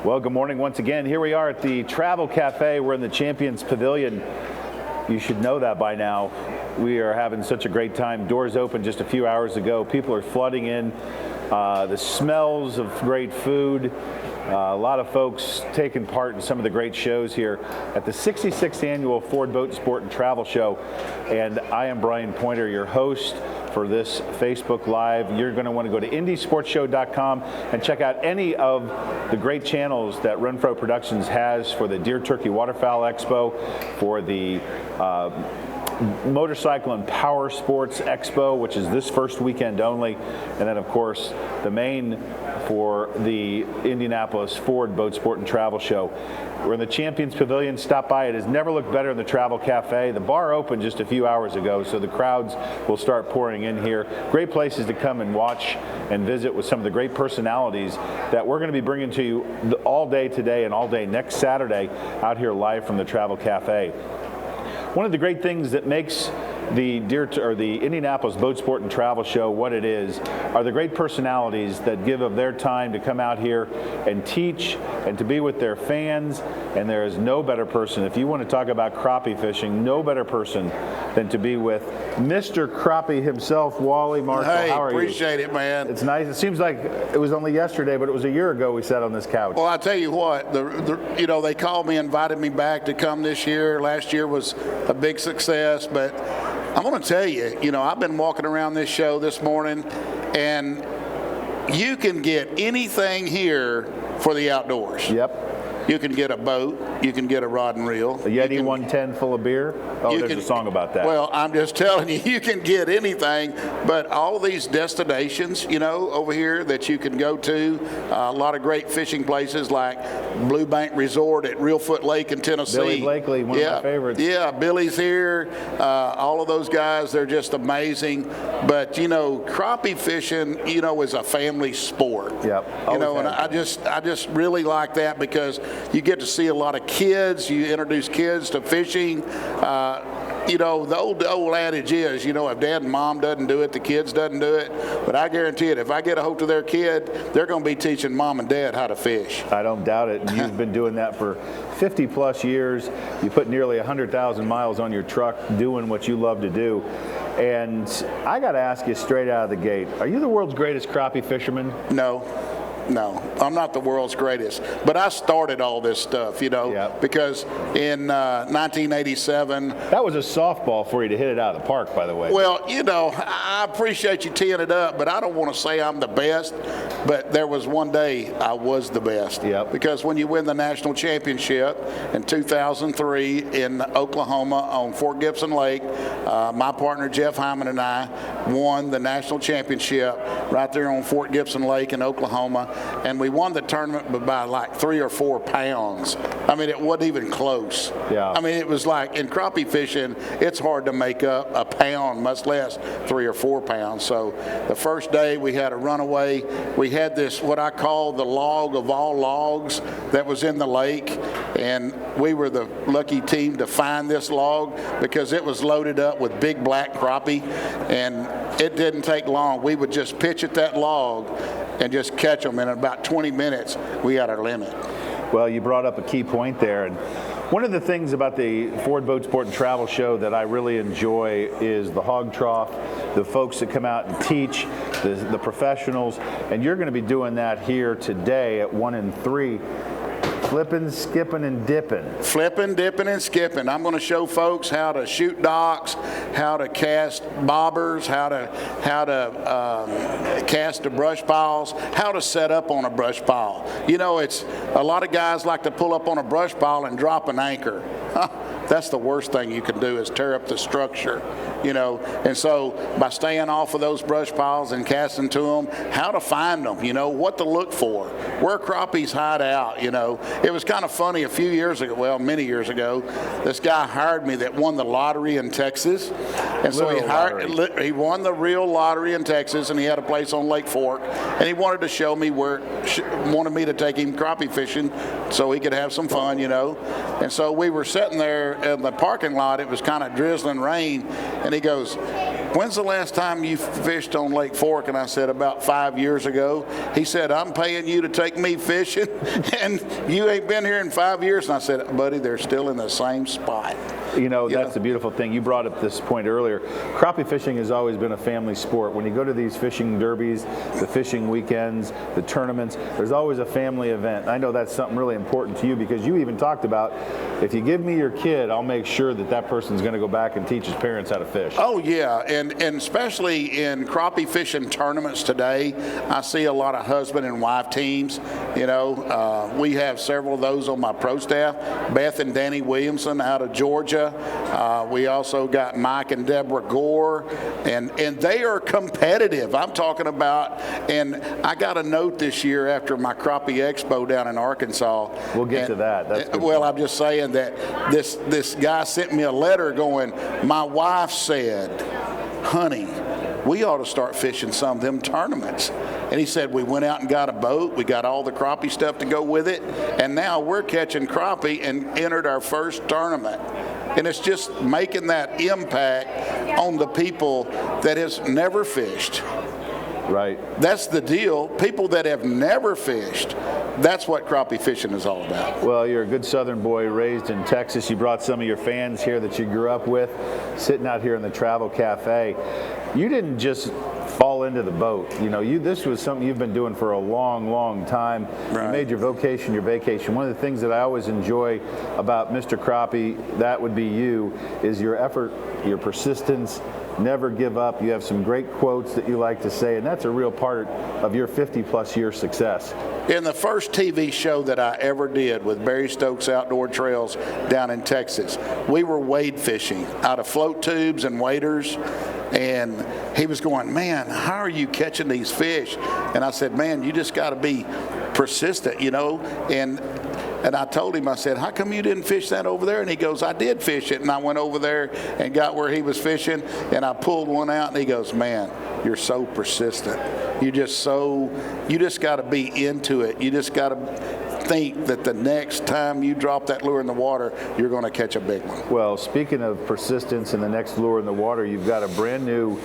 Well, good morning once again. Here we are at the Travel Cafe. We're in the Champions Pavilion. You should know that by now. We are having such a great time. Doors opened just a few hours ago. People are flooding in. The smells of great food. A lot of folks taking part in some of the great shows here at the 66th Annual Ford Boat Sport and Travel Show. And I am Bryan Paynter, your host for this Facebook Live. You're going to want to go to IndySportsShow.com and check out any of the great channels that Renfro Productions has for the Deer Turkey Waterfowl Expo, for the Motorcycle and Power Sports Expo, which is this first weekend only, and then of course the main for the Indianapolis Ford Boat Sport and Travel Show. We're in the Champions Pavilion. Stop by. It has never looked better in the Travel Cafe. The bar opened just a few hours ago, so the crowds will start pouring in here. Great places to come and watch and visit with some of the great personalities that we're going to be bringing to you all day today and all day next Saturday out here live from the Travel Cafe. One of the great things that makes the Indianapolis Boat Sport and Travel Show what it is are the great personalities that give of their time to come out here and teach and to be with their fans. And there is no better person, if you want to talk about crappie fishing, no better person than to be with Mr. Crappie himself, Wally. Marshall, hey, how are you? Appreciate it, man. It's nice. It seems like it was only yesterday, but it was a year ago we sat on this couch. Well, I tell you what, they called me, invited me back to come this year. Last year was a big success, but I'm going to tell you, I've been walking around this show this morning, and you can get anything here for the outdoors. Yep. You can get a boat. You can get a rod and reel. A Yeti 110 full of beer? Oh, there's a song about that. Well, I'm just telling you, you can get anything. But all these destinations, over here that you can go to, a lot of great fishing places like Blue Bank Resort at Reelfoot Lake in Tennessee. Billy Blakely, one of my favorites. Yeah, Billy's here. All of those guys, they're just amazing. But, crappie fishing, is a family sport. Yep. And I just really like that because you get to see a lot of kids. You introduce kids to fishing. The old adage is, if dad and mom doesn't do it, the kids doesn't do it. But I guarantee it, if I get a hold of their kid, they're going to be teaching mom and dad how to fish. I don't doubt it. You've been doing that for 50 plus years. You put nearly 100,000 miles on your truck doing what you love to do. And I got to ask you straight out of the gate, are you the world's greatest crappie fisherman? No, I'm not the world's greatest, but I started all this stuff, because in 1987. That was a softball for you to hit it out of the park, by the way. Well, I appreciate you teeing it up, but I don't want to say I'm the best, but there was one day I was the best. Yep. Because when you win the national championship in 2003 in Oklahoma on Fort Gibson Lake, my partner Jeff Hyman and I won the national championship right there on Fort Gibson Lake in Oklahoma. And we won the tournament by like 3 or 4 pounds. I mean, it wasn't even close. Yeah. I mean, it was like in crappie fishing, it's hard to make up a pound, much less 3 or 4 pounds. So the first day we had a runaway. We had this, what I call the log of all logs that was in the lake. And we were the lucky team to find this log because it was loaded up with big black crappie. And it didn't take long. We would just pitch at that log and just catch them. In about 20 minutes, we had our limit. Well, you brought up a key point there. And one of the things about the Ford Boat Sport and Travel Show that I really enjoy is the hog trough, the folks that come out and teach, the professionals. And you're going to be doing that here today at 1 and 3. Flipping, skipping, and dipping. Flipping, dipping, and skipping. I'm going to show folks how to shoot docks, how to cast bobbers, how to cast the brush piles, how to set up on a brush pile. It's a lot of guys like to pull up on a brush pile and drop an anchor. That's the worst thing you can do is tear up the structure. And so by staying off of those brush piles and casting to them, how to find them, what to look for, where crappies hide out, It was kind of funny a few years ago, well, many years ago, this guy hired me that won the lottery in Texas. And so he won the real lottery in Texas, and he had a place on Lake Fork, and he wanted to show me wanted me to take him crappie fishing so he could have some fun, And so we were sitting there in the parking lot. It was kind of drizzling rain, and he goes, when's the last time you fished on Lake Fork? And I said, about 5 years ago. He said, I'm paying you to take me fishing, and you ain't been here in 5 years. And I said, buddy, they're still in the same spot. You know, that's the beautiful thing. You brought up this point earlier. Crappie fishing has always been a family sport. When you go to these fishing derbies, the fishing weekends, the tournaments, there's always a family event. I know that's something really important to you, because you even talked about, if you give me your kid, I'll make sure that that person's going to go back and teach his parents how to fish. Oh, yeah, and especially in crappie fishing tournaments today, I see a lot of husband and wife teams. You know, we have several of those on my pro staff. Beth and Danny Williamson out of Georgia. We also got Mike and Deborah Gore, and they are competitive. I'm talking about, and I got a note this year after my Crappie Expo down in Arkansas. We'll get to that. That's good. Well, I'm just saying that this guy sent me a letter going, my wife said, honey, we ought to start fishing some of them tournaments. And he said, we went out and got a boat, we got all the crappie stuff to go with it, and now we're catching crappie and entered our first tournament. And it's just making that impact on the people that has never fished. Right. That's the deal. People that have never fished, that's what crappie fishing is all about. Well, you're a good Southern boy raised in Texas. You brought some of your fans here that you grew up with, sitting out here in the Travel Cafe. You didn't just fall into the boat. You know, this was something you've been doing for a long, long time. Right. You made your vocation your vacation. One of the things that I always enjoy about Mr. Crappie, that would be you, is your effort, your persistence, never give up. You have some great quotes that you like to say, and that's a real part of your 50-plus year success. In the first TV show that I ever did with Barry Stokes Outdoor Trails down in Texas, we were wade fishing out of float tubes and waders, and he was going, man, how are you catching these fish? And I said, man, you just got to be persistent, you know. And I told him, I said, how come you didn't fish that over there? And he goes, I did fish it. And I went over there and got where he was fishing, and I pulled one out, and he goes, man, you're so persistent. You just got to be into it. You just got to think that the next time you drop that lure in the water, you're going to catch a big one. Well, speaking of persistence and the next lure in the water, you've got a brand new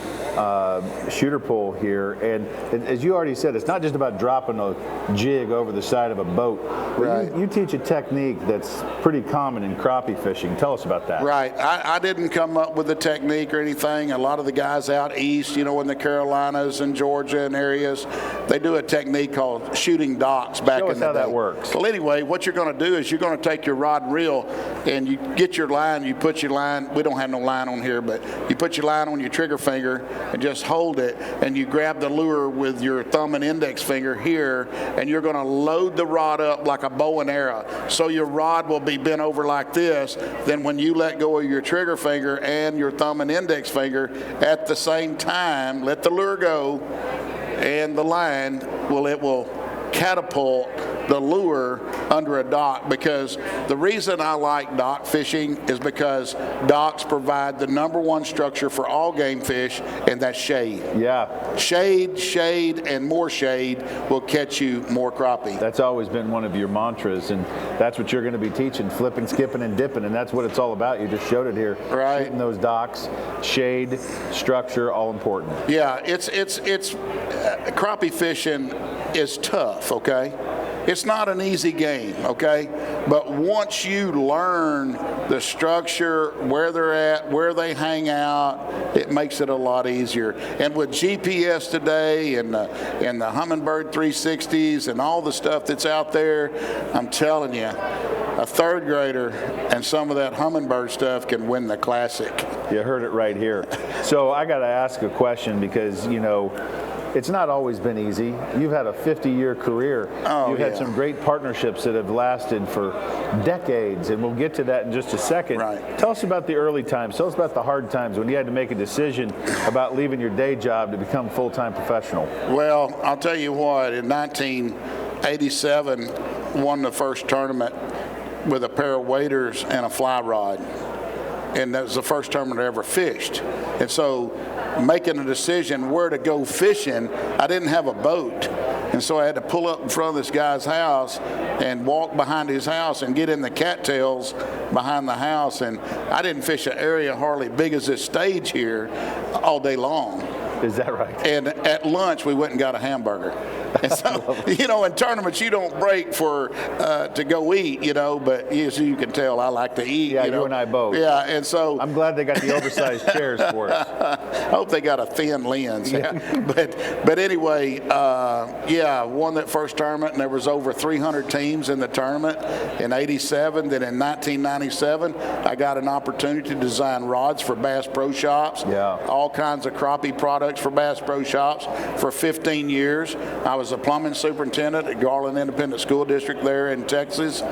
shooter pole here. And as you already said, it's not just about dropping a jig over the side of a boat. Right. You teach a technique that's pretty common in crappie fishing. Tell us about that. Right. I didn't come up with the technique or anything. A lot of the guys out east, you know, in the Carolinas and Georgia and areas, they do a technique called shooting docks back in the day. Show us how that works. Well, anyway, what you're going to do is you're going to take your rod and reel, and you get your line, you put your line, we don't have no line on here, but you put your line on your trigger finger and just hold it, and you grab the lure with your thumb and index finger here, and you're going to load the rod up like a bow and arrow. So your rod will be bent over like this. Then when you let go of your trigger finger and your thumb and index finger at the same time, let the lure go, and the line will catapult the lure under a dock, because the reason I like dock fishing is because docks provide the #1 structure for all game fish, and that's shade. Yeah. Shade, and more shade will catch you more crappie. That's always been one of your mantras, and that's what you're going to be teaching, flipping, skipping, and dipping, and that's what it's all about. You just showed it here. Right. Shooting those docks, shade, structure, all important. Yeah, it's crappie fishing is tough, okay? It's not an easy game, okay? But once you learn the structure, where they're at, where they hang out, it makes it a lot easier. And with GPS today and the Humminbird 360s and all the stuff that's out there, I'm telling you, a third grader and some of that Humminbird stuff can win the classic. You heard it right here. So I got to ask a question, because, you know, it's not always been easy. You've had a 50-year career. You've had some great partnerships that have lasted for decades, and we'll get to that in just a second. Right. Tell us about the early times. Tell us about the hard times when you had to make a decision about leaving your day job to become full-time professional. Well, I'll tell you what, in 1987, won the first tournament with a pair of waders and a fly rod. And that was the first tournament I ever fished. And so making a decision where to go fishing, I didn't have a boat. And so I had to pull up in front of this guy's house and walk behind his house and get in the cattails behind the house. And I didn't fish an area hardly big as this stage here all day long. Is that right? And at lunch, we went and got a hamburger. And so, in tournaments, you don't break to go eat, but as you can tell, I like to eat. Yeah, you and I both. Yeah, and so. I'm glad they got the oversized chairs for us. I hope they got a thin lens. Yeah. But anyway, I won that first tournament, and there was over 300 teams in the tournament in '87. Then in 1997, I got an opportunity to design rods for Bass Pro Shops. Yeah. All kinds of crappie products for Bass Pro Shops for 15 years. I was a plumbing superintendent at Garland Independent School District there in Texas.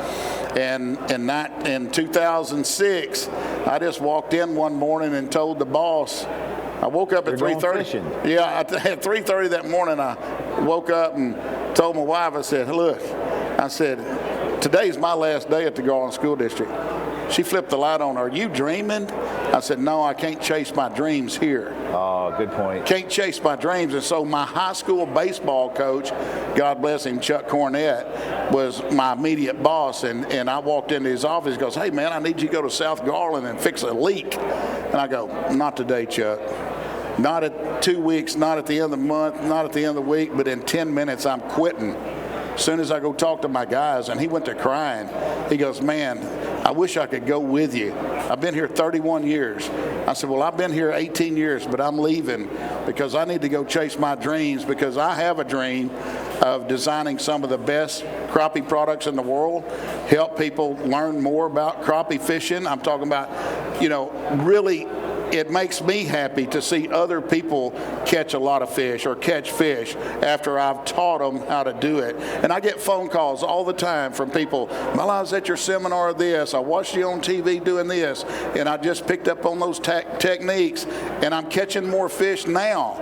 And in 2006, I just walked in one morning and told the boss, I woke up at 3:30. Yeah, at 3:30 that morning, I woke up and told my wife, I said, look, today's my last day at the Garland School District. She flipped the light on. Are you dreaming? I said, no, I can't chase my dreams here. Oh, good point. Can't chase my dreams. And so my high school baseball coach, God bless him, Chuck Cornett, was my immediate boss. And I walked into his office. He goes, hey, man, I need you to go to South Garland and fix a leak. And I go, not today, Chuck. Not at 2 weeks, not at the end of the month, not at the end of the week, but in 10 minutes, I'm quitting. As soon as I go talk to my guys, and he went to crying. He goes, man, I wish I could go with you. I've been here 31 years. I said, well, I've been here 18 years, but I'm leaving because I need to go chase my dreams, because I have a dream of designing some of the best crappie products in the world, help people learn more about crappie fishing. I'm talking about, really, it makes me happy to see other people catch a lot of fish or catch fish after I've taught them how to do it. And I get phone calls all the time from people, well, I was at your seminar this, I watched you on TV doing this, and I just picked up on those techniques, and I'm catching more fish now.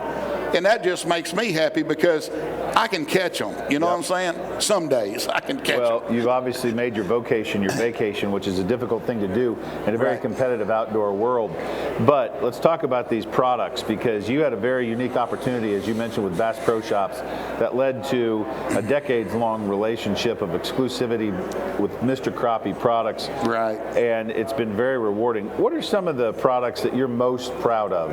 And that just makes me happy because I can catch them. You know what I'm saying? Some days I can catch them. Well, you've obviously made your vocation your vacation, which is a difficult thing to do in a very competitive outdoor world. But let's talk about these products, because you had a very unique opportunity, as you mentioned, with Bass Pro Shops that led to a decades-long relationship of exclusivity with Mr. Crappie products. Right. And it's been very rewarding. What are some of the products that you're most proud of?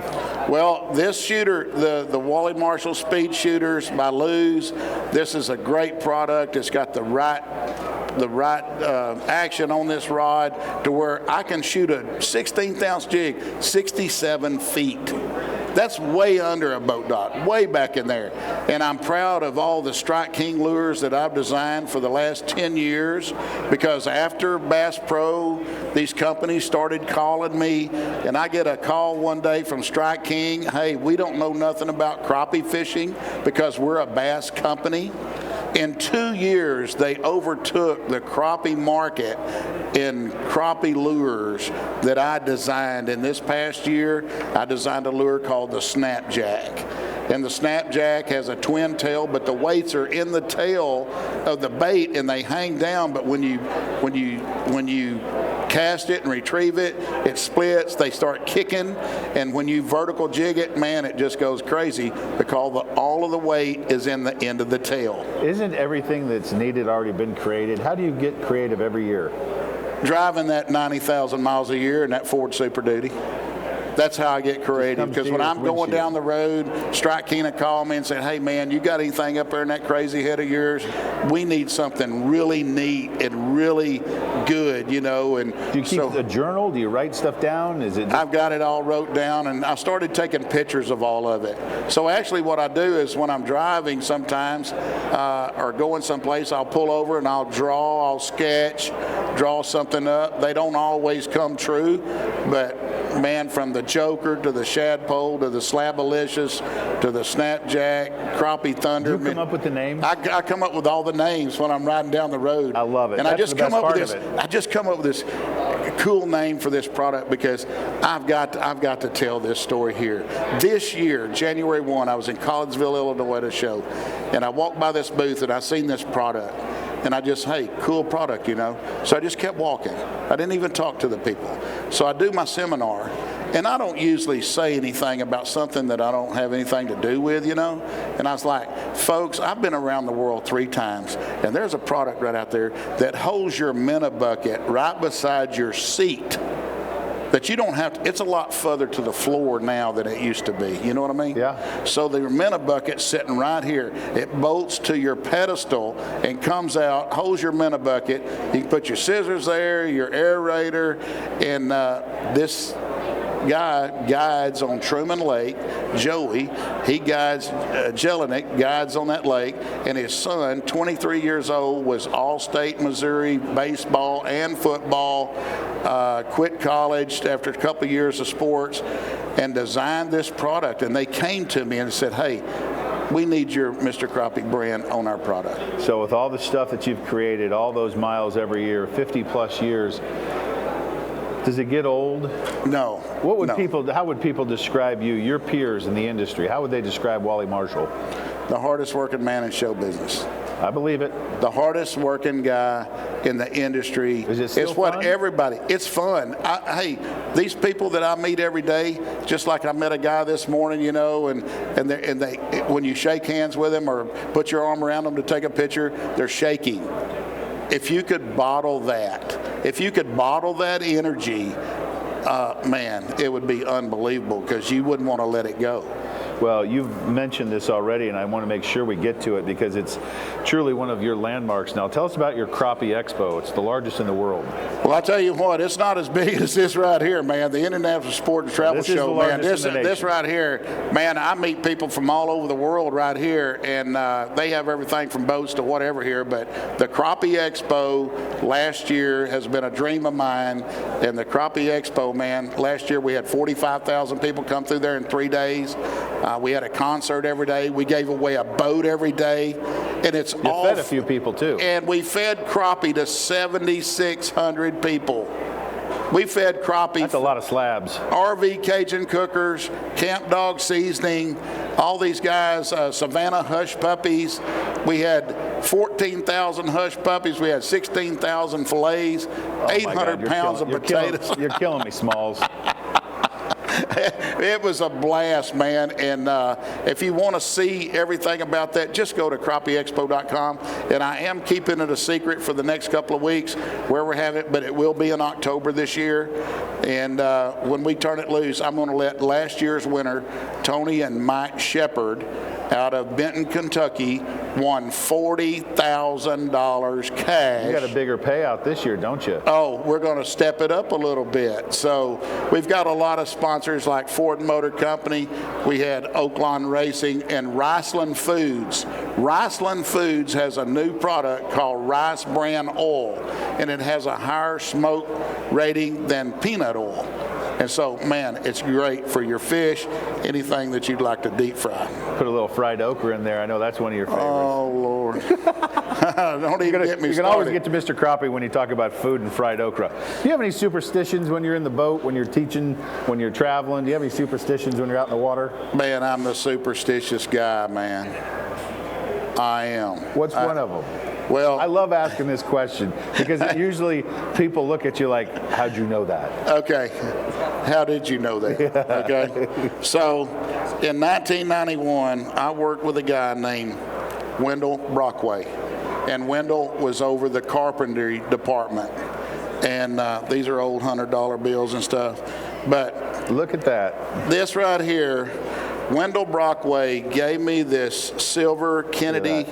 Well, this shooter, the Wally Marshall Speed Shooters by Lew's, this is a great product. It's got the right action on this rod to where I can shoot a 16th ounce jig 67 feet. That's way under a boat dock, way back in there. And I'm proud of all the Strike King lures that I've designed for the last 10 years, because after Bass Pro, these companies started calling me, and I get a call one day from Strike King, hey, we don't know nothing about crappie fishing because we're a bass company. In 2 years, they overtook the crappie market in crappie lures that I designed. In this past year, I designed a lure called the Snapjack. And the Snapjack has a twin tail, but the weights are in the tail of the bait and they hang down. But when you cast it and retrieve it, it splits, they start kicking, and when you vertical jig it, man, it just goes crazy because all of the weight is in the end of the tail. Isn't everything that's needed already been created? How do you get creative every year? Driving that 90,000 miles a year in that Ford Super Duty. That's how I get creative, because when I'm going down the road, Strike King will call me and say, hey man, you got anything up there in that crazy head of yours? We need something really neat and really good, and do you keep a journal? Do you write stuff down? I've got it all wrote down, and I started taking pictures of all of it. So actually what I do is when I'm driving sometimes or going someplace, I'll pull over and I'll sketch, draw something up. They don't always come true, but man, from the Joker to the Shadpole to the Slabalicious to the Snapjack, Crappie Thunder. You come up with the names? I come up with all the names when I'm riding down the road. I love it. And That's I just the best come up part with this. of it. I just come up with this cool name for this product because I've got to tell this story here. This year, January 1, I was in Collinsville, Illinois at a show, and I walked by this booth and I seen this product. And I just, hey, cool product, So I just kept walking. I didn't even talk to the people. So I do my seminar, And I don't usually say anything about something that I don't have anything to do with, you know. And I was like, folks, I've been around the world 3 times, and there's a product right out there that holds your Minna bucket right beside your seat. That you don't have to, it's a lot further to the floor now than it used to be. You know what I mean? Yeah. So the Minna bucket's sitting right here. It bolts to your pedestal and comes out, holds your Minna bucket. You can put your scissors there, your aerator, and this guy guides on Truman Lake. Joey, he guides, Jelinek guides on that lake, and his son, 23 years old, was All-State Missouri baseball and football, quit college after a couple of years of sports, and designed this product. And they came to me and said, hey, we need your Mr. Crappie brand on our product. So with all the stuff that you've created, all those miles every year, 50 plus years, does it get old? No. What would no. How would people describe you, your peers in the industry? How would they describe Wally Marshall? The hardest working man in show business. I believe it. The hardest working guy in the industry. Is it still it's what fun? Everybody, it's fun. Hey, these people that I meet every day, just like I met a guy this morning, you know, and they when you shake hands with them or put your arm around them to take a picture, they're shaking. If you could bottle that, energy, man, it would be unbelievable because you wouldn't want to let it go. Well, you've mentioned this already, and I want to make sure we get to it because it's truly one of your landmarks. Now, tell us about your Crappie Expo. It's the largest in the world. Well, I tell you what, it's not as big as this right here, man. The Indianapolis Sport and Travel Show, man. This right here, man, I meet people from all over the world right here, and they have everything from boats to whatever here. But the Crappie Expo last year has been a dream of mine. And the Crappie Expo, man, last year we had 45,000 people come through there in 3 days. We had a concert every day. We gave away a boat every day, and it's you fed a few people too. And we fed crappie to 7,600 people. We fed crappie. That's a lot of slabs. RV Cajun cookers, Camp Dog seasoning, all these guys, Savannah hush puppies. We had 14,000 hush puppies. We had 16,000 fillets, 800 pounds of potatoes. You're killing me, Smalls. It was a blast, man. And if you want to see everything about that, just go to crappieexpo.com. And I am keeping it a secret for the next couple of weeks where we're having it, but it will be in October this year. And when we turn it loose, I'm going to let last year's winner, Tony and Mike Shepard, out of Benton, Kentucky, won $40,000 cash. You got a bigger payout this year, don't you? Oh, we're going to step it up a little bit. So we've got a lot of sponsors like Ford Motor Company. We had Oaklawn Racing and Riceland Foods. Riceland Foods has a new product called Rice Bran Oil, and it has a higher smoke rating than peanut oil. And so, man, it's great for your fish, anything that you'd like to deep fry. Put a little fried okra in there. I know that's one of your favorites. Oh, Lord. Don't even get me started. You can always get to Mr. Crappie when you talk about food and fried okra. Do you have any superstitions when you're in the boat, when you're teaching, when you're traveling? Do you have any superstitions when you're out in the water? Man, I'm the superstitious guy, man. I am. What's one of them? Well, I love asking this question because usually people look at you like, how'd you know that? Okay. How did you know that? Okay. So in 1991, I worked with a guy named Wendell Brockway. And Wendell was over the carpentry department. And these are old $100 bills and stuff. But look at that. This right here, Wendell Brockway gave me this silver Kennedy.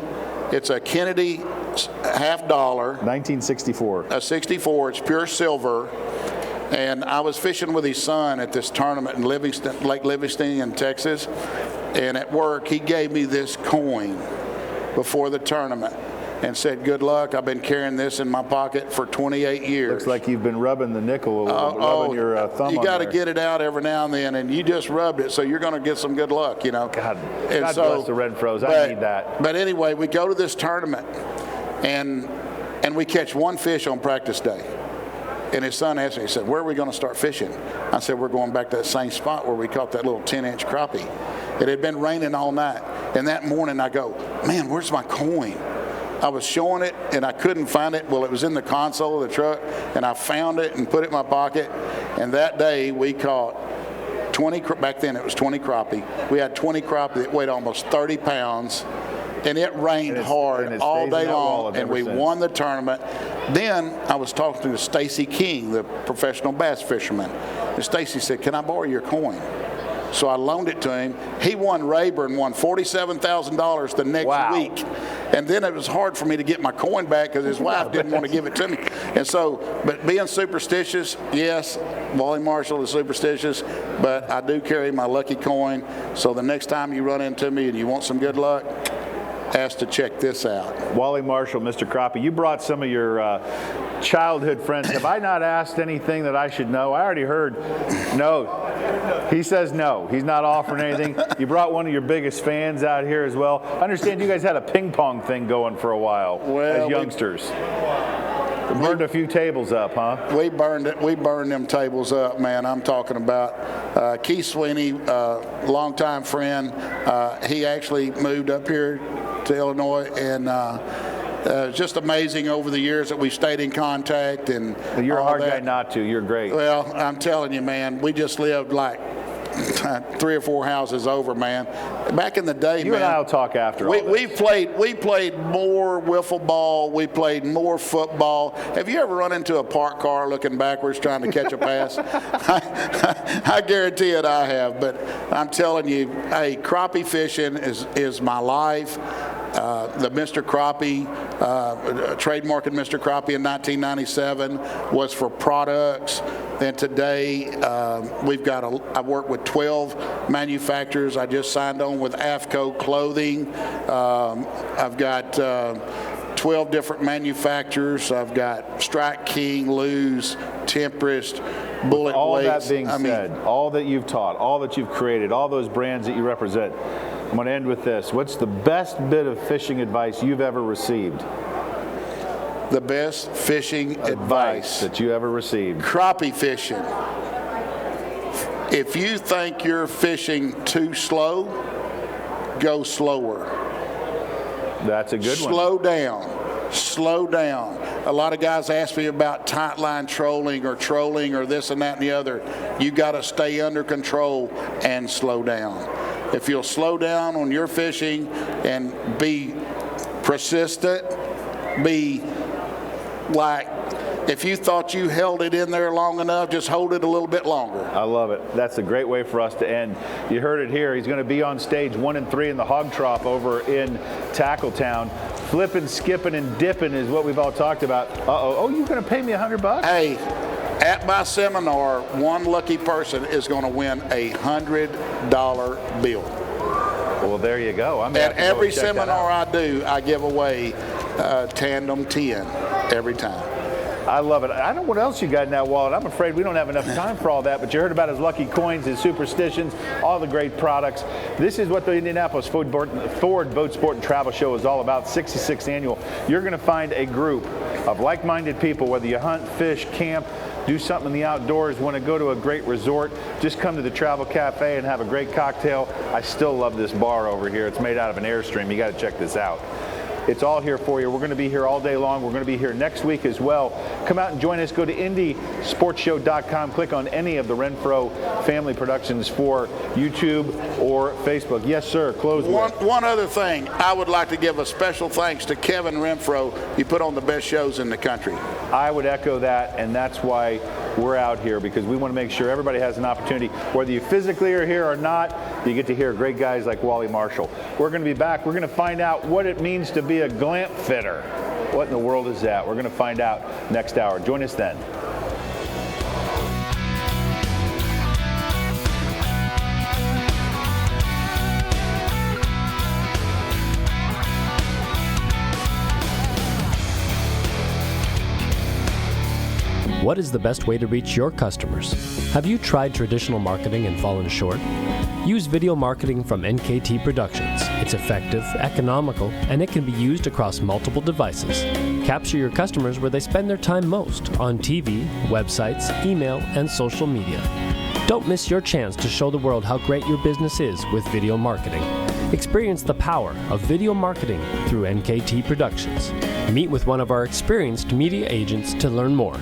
It's a Kennedy $50. 1964. A 64. It's pure silver. And I was fishing with his son at this tournament in Livingston, Lake Livingston in Texas. And at work, he gave me this coin before the tournament and said, good luck. I've been carrying this in my pocket for 28 years. Looks like you've been rubbing the nickel a little, rubbing your thumb you on got to there. get it out every now and then, and you just rubbed it, so you're going to get some good luck, you know. God bless the Red Pros. I need that. But anyway, we go to this tournament, and we catch one fish on practice day. And his son asked me, he said, where are we going to start fishing? I said, we're going back to that same spot where we caught that little 10-inch crappie. It had been raining all night. And that morning I go, man, where's my coin? I was showing it, and I couldn't find it. Well, it was in the console of the truck, and I found it and put it in my pocket. And that day we caught back then it was 20 crappie. We had 20 crappie that weighed almost 30 pounds. And it rained hard all day long, and we won the tournament. Then I was talking to Stacy King, the professional bass fisherman. And Stacy said, "Can I borrow your coin?" So I loaned it to him. He won Rayburn, won $47,000 the next week. And then it was hard for me to get my coin back because his wife didn't want to give it to me. And so, but being superstitious, yes, Wally Marshall is superstitious, but I do carry my lucky coin. So the next time you run into me and you want some good luck, ask to check this out. Wally Marshall, Mr. Crappie, you brought some of your childhood friends. Have I not asked anything that I should know? I already heard no. He says no. He's not offering anything. You brought one of your biggest fans out here as well. I understand you guys had a ping pong thing going for a while as youngsters. Burned a few tables up, huh? We burned it. We burned them tables up, man. I'm talking about Keith Sweeney, longtime friend. He actually moved up here to Illinois, and just amazing over the years that we've stayed in contact. And you're a hard guy not to. You're great. Well, I'm telling you, man, we just lived like 3 or 4 houses over, man. Back in the day, you man, and I will talk after. We played more wiffle ball. We played more football. Have you ever run into a parked car looking backwards trying to catch a pass? I guarantee it, I have. But I'm telling you, hey, crappie fishing is my life. The Mr. Crappie, trademarking Mr. Crappie in 1997 was for products. And today, I've worked with 12 manufacturers. I just signed on with AFCO Clothing. I've got 12 different manufacturers. I've got Strike King, Lose, Tempest, Bullet all Weights. All that being said, all that you've taught, all that you've created, all those brands that you represent, I'm going to end with this. What's the best bit of fishing advice you've ever received? The best fishing advice that you ever received. Crappie fishing. If you think you're fishing too slow, go slower. That's a good one. Slow down. Slow down. A lot of guys ask me about tight line trolling or this and that and the other. You got to stay under control and slow down. If you'll slow down on your fishing and be persistent, be like, if you thought you held it in there long enough, just hold it a little bit longer. I love it. That's a great way for us to end. You heard it here. He's going to be on stage 1 and 3 in the Hog Trough over in Tackletown. Flipping, skipping, and dipping is what we've all talked about. Oh, you're going to pay me $100? Hey, at my seminar, one lucky person is going to win a $100 bill. Well, there you go. At every seminar I do, I give away Tandem 10 every time. I love it. I don't know what else you got in that wallet. I'm afraid we don't have enough time for all that, but you heard about his lucky coins, his superstitions, all the great products. This is what the Indianapolis Ford Boat Sport and Travel Show is all about, 66th annual. You're going to find a group of like-minded people, whether you hunt, fish, camp, do something in the outdoors, want to go to a great resort, just come to the Travel Cafe and have a great cocktail. I still love this bar over here. It's made out of an Airstream. You got to check this out. It's all here for you. We're going to be here all day long. We're going to be here next week as well. Come out and join us. Go to IndySportsShow.com. Click on any of the Renfro family productions for YouTube or Facebook. Yes, sir. Close one other thing. I would like to give a special thanks to Kevin Renfro. He put on the best shows in the country. I would echo that, and that's why we're out here, because we want to make sure everybody has an opportunity. Whether you physically are here or not, you get to hear great guys like Wally Marshall. We're going to be back. We're going to find out what it means to be a glamp fitter. What in the world is that? We're going to find out next hour. Join us then. What is the best way to reach your customers? Have you tried traditional marketing and fallen short? Use video marketing from NKT Productions. It's effective, economical, and it can be used across multiple devices. Capture your customers where they spend their time most, on TV, websites, email, and social media. Don't miss your chance to show the world how great your business is with video marketing. Experience the power of video marketing through NKT Productions. Meet with one of our experienced media agents to learn more.